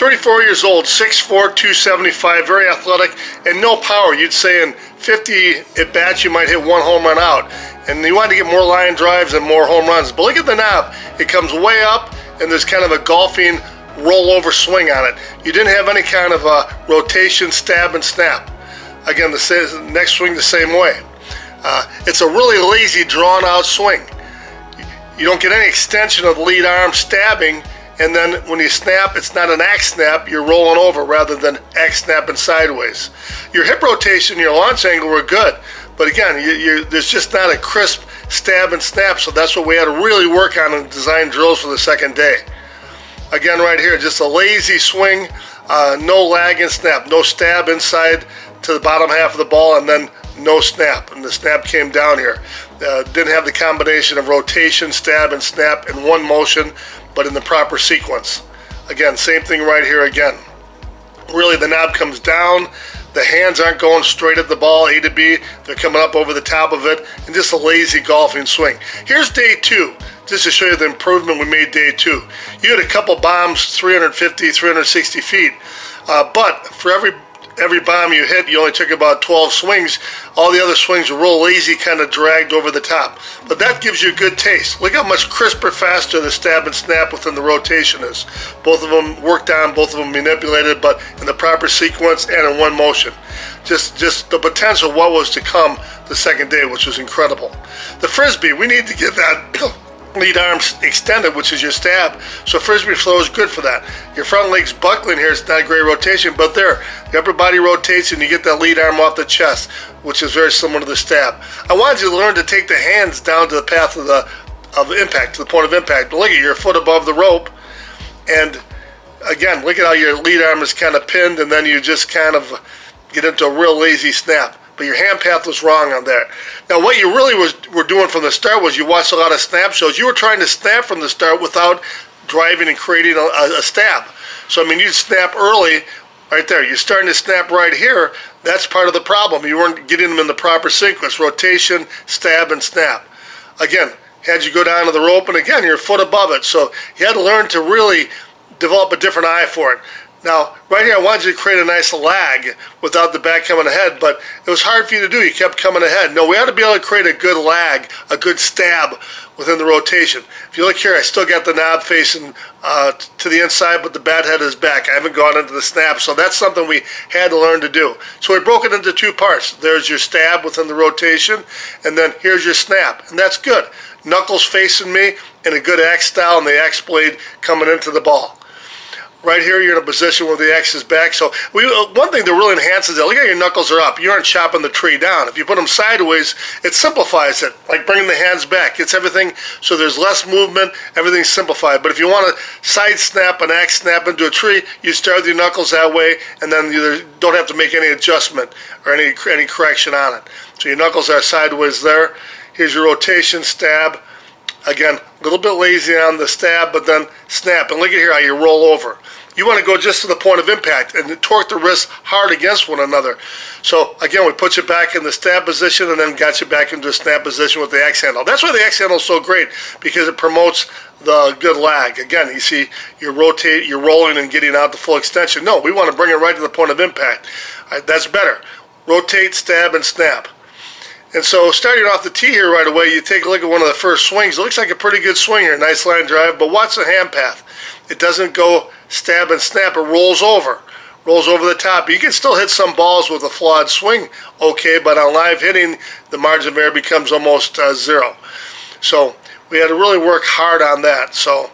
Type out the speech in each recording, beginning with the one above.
34 years old, 6'4", 275, very athletic, and no power. You'd say in 50 at bats you might hit one home run out. And you want to get more line drives and more home runs. But look at the knob. It comes way up, and there's kind of a golfing rollover swing on it. You didn't have any kind of a rotation, stab, and snap. Again, the next swing the same way. It's a really lazy, drawn-out swing. You don't get any extension of the lead arm stabbing, and then when you snap, it's not an X snap, you're rolling over rather than X snapping sideways. Your hip rotation, your launch angle were good, but again, there's just not a crisp stab and snap, so that's what we had to really work on and design drills for the second day. Again, right here, just a lazy swing, no lag and snap, no stab inside to the bottom half of the ball, and then no snap, and the snap came down here. Didn't have the combination of rotation, stab, and snap in one motion, but in the proper sequence. Again, same thing right here again. Really, the knob comes down, the hands aren't going straight at the ball, A to B, they're coming up over the top of it, and just a lazy golfing swing. Here's day two, just to show you the improvement we made day two. You had a couple bombs, 350, 360 feet, but for every bomb you hit, you only took about 12 swings. All the other swings were real lazy, kind of dragged over the top. But that gives you a good taste. Look how much crisper, faster the stab and snap within the rotation is. Both of them worked on, both of them manipulated, but in the proper sequence and in one motion. Just the potential of what was to come the second day, which was incredible. The Frisbee, we need to get that lead arm extended, which is your stab, so Frisbee flow is good for that. Your front leg's buckling here, it's not a great rotation, but there, the upper body rotates and you get that lead arm off the chest, which is very similar to the stab. I wanted you to learn to take the hands down to the path of impact, to the point of impact. But look at your foot above the rope, and again, look at how your lead arm is kind of pinned, and then you just kind of get into a real lazy snap. But your hand path was wrong on that. Now, what you really were doing from the start was you watched a lot of snap shows. You were trying to snap from the start without driving and creating a stab. So, I mean, you'd snap early, right there. You're starting to snap right here. That's part of the problem. You weren't getting them in the proper sequence, rotation, stab, and snap. Again, had you go down to the rope, and again, you're a foot above it. So you had to learn to really develop a different eye for it. Now, right here, I wanted you to create a nice lag without the bat coming ahead, but it was hard for you to do. You kept coming ahead. No, we had to be able to create a good lag, a good stab within the rotation. If you look here, I still got the knob facing to the inside, but the bat head is back. I haven't gone into the snap, so that's something we had to learn to do. So we broke it into two parts. There's your stab within the rotation, and then here's your snap, and that's good. Knuckles facing me in a good X style, and the X blade coming into the ball. Right here, you're in a position where the X is back. So one thing that really enhances it, look how your knuckles are up. You aren't chopping the tree down. If you put them sideways, it simplifies it, like bringing the hands back. Gets everything, so there's less movement, everything's simplified. But if you want to side snap an X snap into a tree, you start with your knuckles that way, and then you don't have to make any adjustment or any correction on it. So your knuckles are sideways there. Here's your rotation, stab. Again, a little bit lazy on the stab, but then snap. And look at here how you roll over. You want to go just to the point of impact and torque the wrists hard against one another. So again, we put you back in the stab position and then got you back into a snap position with the X handle. That's why the X handle is so great, because it promotes the good lag. Again, you see, you're rolling and getting out the full extension. No, we want to bring it right to the point of impact. All right, that's better. Rotate, stab, and snap. And so starting off the tee here right away, you take a look at one of the first swings. It looks like a pretty good swing here, nice line drive, but watch the hand path. It doesn't go stab and snap, it rolls over the top. You can still hit some balls with a flawed swing, okay, but on live hitting, the margin of error becomes almost zero. So we had to really work hard on that. So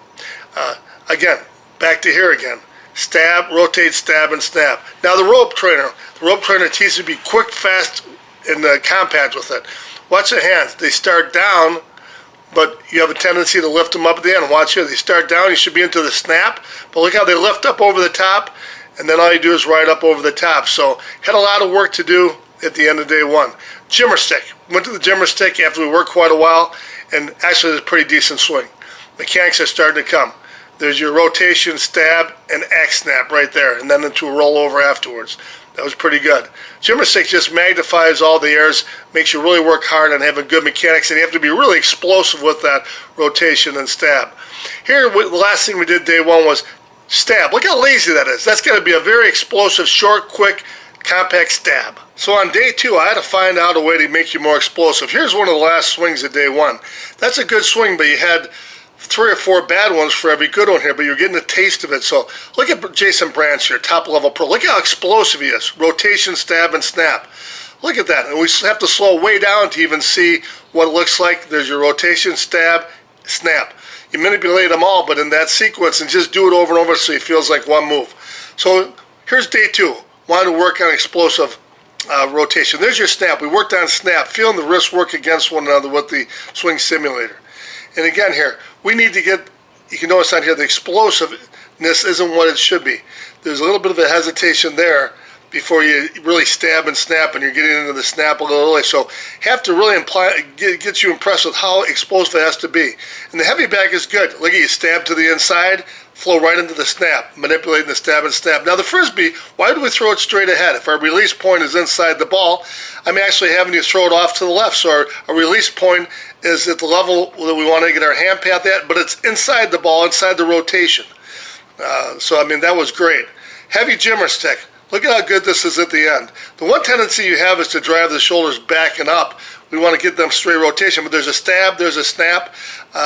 again, back to here again. Stab, rotate, stab, and snap. Now the rope trainer teaches you to be quick, fast, and compact with it. Watch the hands. They start down, but you have a tendency to lift them up at the end. Watch here. They start down. You should be into the snap, but look how they lift up over the top, and then all you do is ride up over the top. So had a lot of work to do at the end of day one. Jimmer stick. Went to the jimmer stick after we worked quite a while, and actually it's a pretty decent swing. Mechanics are starting to come. There's your rotation, stab, and X snap right there, and then into a rollover afterwards. That was pretty good. Jimmer stick just magnifies all the errors, makes you really work hard on having good mechanics, and you have to be really explosive with that rotation and stab. Here, the last thing we did day one was stab. Look how lazy that is. That's going to be a very explosive, short, quick, compact stab. So on day 2, I had to find out a way to make you more explosive. Here's one of the last swings of day 1. That's a good swing, but you had 3 or 4 bad ones for every good one here, but you're getting a taste of it. So look at Jason Branch here, top level pro. Look how explosive he is. Rotation, stab, and snap. Look at that. And we have to slow way down to even see what it looks like. There's your rotation, stab, snap. You manipulate them all, but in that sequence, and just do it over and over so it feels like one move. So here's day 2. Wanted to work on explosive rotation. There's your snap. We worked on snap, feeling the wrists work against one another with the swing simulator. And again here, we need to get, you can notice on here, the explosiveness isn't what it should be. There's a little bit of a hesitation there before you really stab and snap, and you're getting into the snap a little early. So have to really get you impressed with how explosive it has to be. And the heavy back is good. Look at you, stab to the inside, flow right into the snap, manipulating the stab and snap. Now the Frisbee, why do we throw it straight ahead? If our release point is inside the ball, I'm actually having you throw it off to the left. So our release point is at the level that we want to get our hand path at, but it's inside the ball, inside the rotation. So I mean, that was great. Heavy jimmer stick. Look at how good this is at the end. The one tendency you have is to drive the shoulders back and up. We want to get them straight rotation, but there's a stab, there's a snap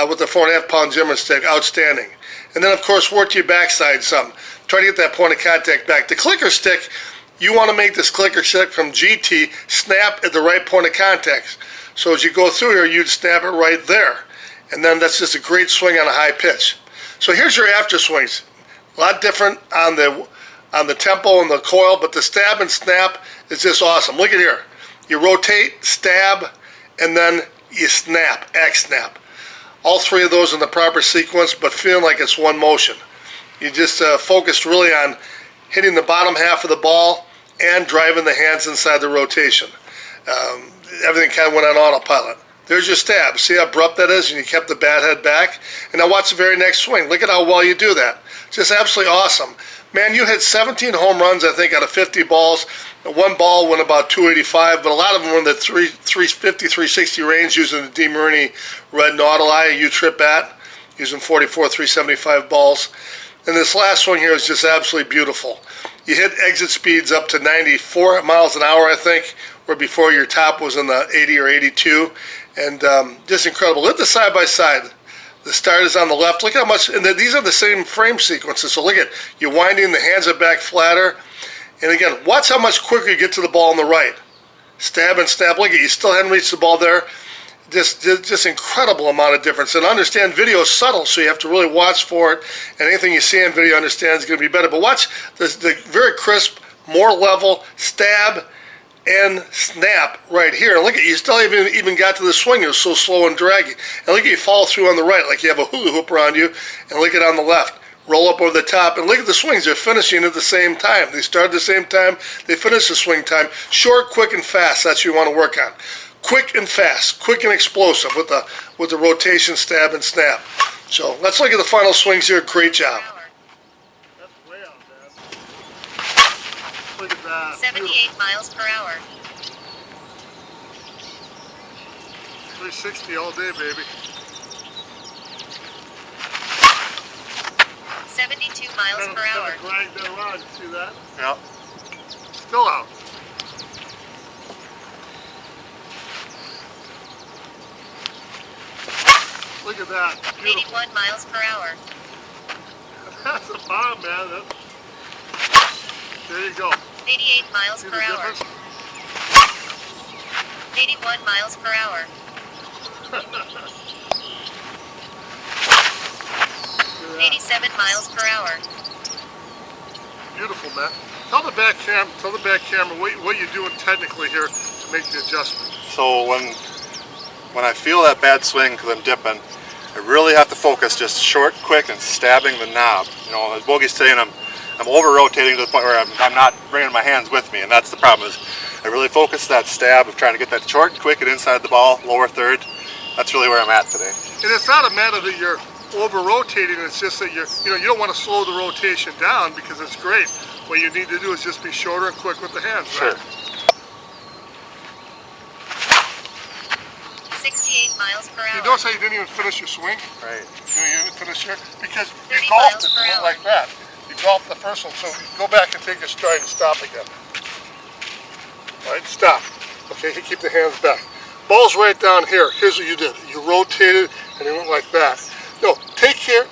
with the 4.5 pound jimmer stick. Outstanding. And then, of course, work to your backside some. Try to get that point of contact back. The clicker stick, you want to make this clicker stick from GT snap at the right point of contact. So as you go through here, you'd snap it right there. And then that's just a great swing on a high pitch. So here's your after swings. A lot different on the tempo and the coil, but the stab and snap is just awesome. Look at here. You rotate, stab, and then you snap, X snap. All 3 of those in the proper sequence, but feeling like it's one motion. You just focused really on hitting the bottom half of the ball and driving the hands inside the rotation. Everything kind of went on autopilot. There's your stab. See how abrupt that is? And you kept the bat head back. And now watch the very next swing. Look at how well you do that. Just absolutely awesome. Man, you hit 17 home runs, I think, out of 50 balls. One ball went about 285, but a lot of them were in the 350, 360 range using the DeMarini Red Nautilus U-Trip bat, using 44, 375 balls. And this last one here is just absolutely beautiful. You hit exit speeds up to 94 miles an hour, I think, where before your top was in the 80 or 82. And just incredible. Look at the side-by-side. The start is on the left. Look how much, and these are the same frame sequences. So look at, you're winding, the hands are back flatter. And again, watch how much quicker you get to the ball on the right. Stab and snap. Look at, you still haven't reached the ball there. Just incredible amount of difference. And understand, video is subtle, so you have to really watch for it. And anything you see on video, understand is going to be better. But watch the very crisp, more level stab and snap right here. And look at, you still haven't even got to the swing. It was so slow and draggy. And look at, you follow through on the right like you have a hula hoop around you. And look at on the left. Roll up over the top. And look at the swings. They're finishing at the same time. They start at the same time. They finish the swing time. Short, quick, and fast. That's what you want to work on. Quick and fast. Quick and explosive with the rotation, stab, and snap. So let's look at the final swings here. Great job. That's way out, man. Look at that. 78 miles per hour. 360 all day, baby. 72 miles per hour. Drag that around. You see that? Yeah. Still out. Look at that. Beautiful. 81 miles per hour. That's a bomb, man. There you go. 88 miles See per the hour. difference? 81 miles per hour. 87 miles per hour. Beautiful, man. Tell the back camera what you're doing technically here to make the adjustment. So when I feel that bad swing because I'm dipping, I really have to focus just short, quick, and stabbing the knob. You know, as Bogey's saying, I'm over-rotating to the point where I'm not bringing my hands with me, and that's the problem. Is I really focus that stab of trying to get that short, quick, and inside the ball, lower third. That's really where I'm at today. And it's not a matter that you're over-rotating. It's just that you don't want to slow the rotation down because it's great. What you need to do is just be shorter and quick with the hands. Sure. Right? 68 miles per hour. You notice how you didn't even finish your swing? Right. You didn't finish here? Because you 30 golfed miles it per hour. like that. drop the first one. So go back and take a stride and stop again. All right, stop. Okay, keep the hands back. Ball's right down here. Here's what you did. You rotated and it went like that. No, take care.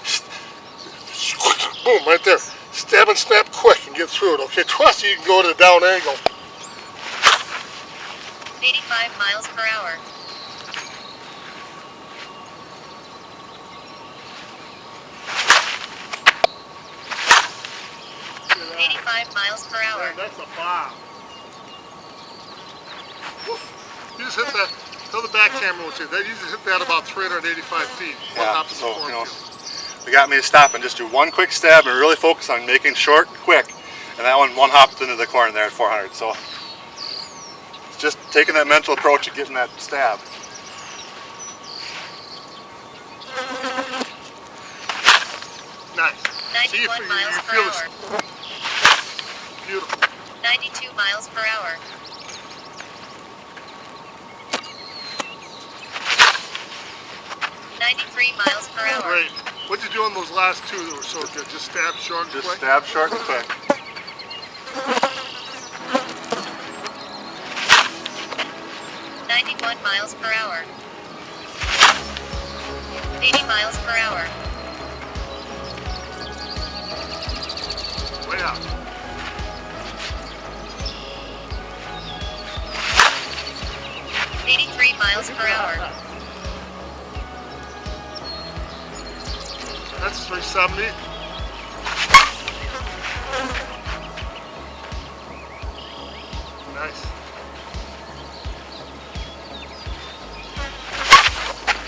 Boom, right there. Stab and snap quick and get through it. Okay, trust you can go to the down angle. 85 miles per hour. Look at that. 85 miles per hour. Man, that's a bomb. Woof. You just hit that. Tell the back camera what you did. You just hit that about 385 feet. One Yeah, hop in the so, you know, cornfield. they got me to stop and just do one quick stab and really focus on making short and quick. And that one hopped into the corn there at 400. So it's just taking that mental approach of getting that stab. Nice. See, 91 miles per feel hour. this. Beautiful. 92 miles per hour. $93 miles per hour. Great. What'd you do on those last two that were so good? Just stab short and Just quick? stab short and quick. 91 miles per hour. 80 miles per hour. Way out. Miles per hour. That's 370. Nice.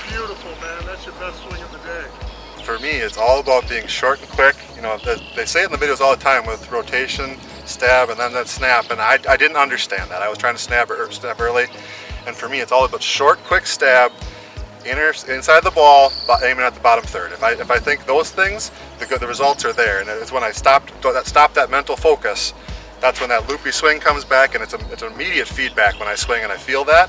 Beautiful, man. That's your best swing of the day. For me, it's all about being short and quick. You know, they say it in the videos all the time with rotation, stab, and then that snap. And I didn't understand that. I was trying to snap early. And for me, it's all about short, quick stab, inside the ball, aiming at the bottom third. If I think those things, the results are there. And it's when I stop that mental focus, that's when that loopy swing comes back, and it's immediate feedback when I swing and I feel that.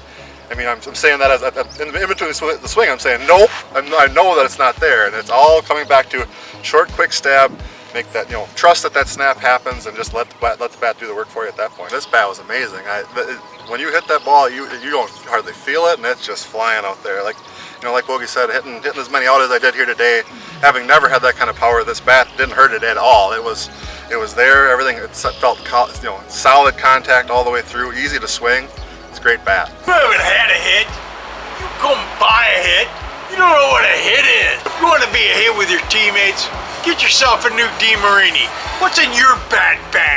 I mean, I'm saying that as in between the swing, I'm saying nope. I know that it's not there, and it's all coming back to short, quick stab. Make that, you know, trust that snap happens, and just let the bat do the work for you at that point. This bat was amazing. When you hit that ball, you don't hardly feel it, and it's just flying out there. Like, you know, like Bogey said, hitting as many out as I did here today, having never had that kind of power, this bat didn't hurt it at all. It was there. Everything, it felt, you know, solid contact all the way through, easy to swing. It's a great bat. You haven't had a hit. You come buy a hit. You don't know what a hit is. You want to be a hit with your teammates? Get yourself a new DeMarini. What's in your bat bag?